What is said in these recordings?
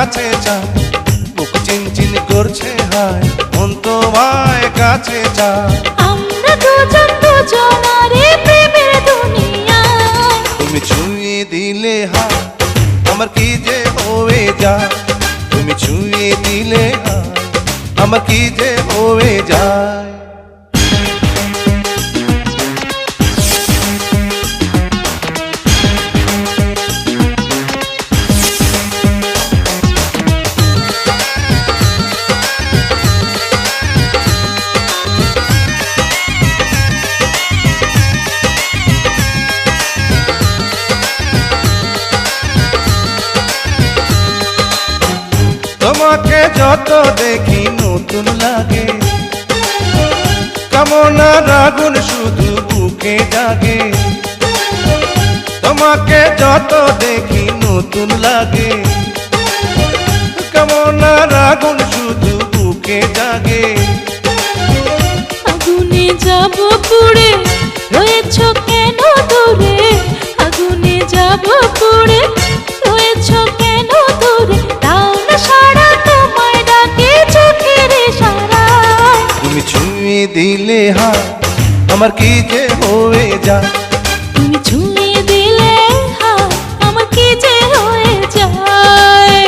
কাছে চায়, বুক চিনচিন করছে হায়, মন তোমায় কাছে চায়। আমরা দুজন দুজনারে প্রেমের দুনিয়ায়। তুমি ছুঁয়ে দিলে হায়, আমার কি যে হয়ে যায়। তুমি ছুঁয়ে দিলে হায়, আমার কি যে হয়ে যায়। তোমাকে যত দেখি নতুন লাগে, কামনার আগুন শুধু বুকে জাগে। তোমাকে যত দেখি নতুন লাগে, কামনার আগুন শুধু বুকে জাগে। আগুনে যাব পুড়ে, রয়েছ কেন দূরে? আগুনে যাব পুড়ে, রয়েছ কেন দূরে? দাও না সারা, তোমায় ডাকে চোখের ইশারায়। তুমি ছুঁয়ে দিলে হায়, আমার কি যে হয়ে যায়। তুমি ছুঁয়ে দিলে হায়, আমার কি যে হয়ে যায়।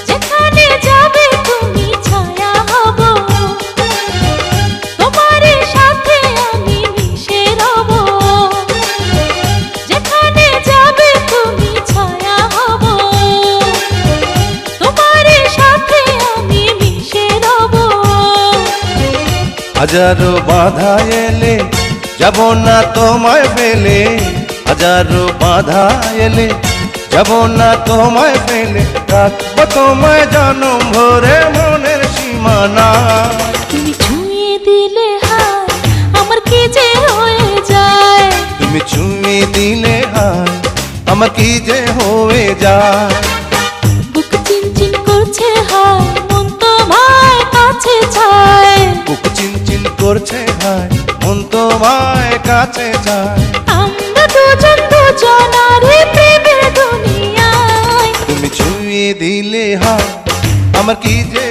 যেখানে যাবে তুমি ছায়া হব, তোমার সাথে আমি মিশে রব। যেখানে যাবে তুমি ছায়া হব, তোমার সাথে আমি মিশে রব। হাজারো বাধা এলে যাব না তোমায় ফেলে, হাজারো বাধা এলে যাব না তোমায় ফেলে। রাখবো তোমায় জনম ভরে মনের সীমানা। তুমি ছুঁয়ে দিলে হায়, আমার কি যে হয়ে যায়। তুমি ছুঁয়ে দিলে হায়, আমার কি যে হয়ে যায়। বুক চিনচিন করছে হায়, মন তোমায় কাছে চায়। বুক চিনচিন করছে হায়, মন তোমায় কাছে যায়। আমরা দুজন দুজনারে প্রেমের দুনিয়ায়। তুমি ছুঁয়ে দিলে হায়, আমার কি যে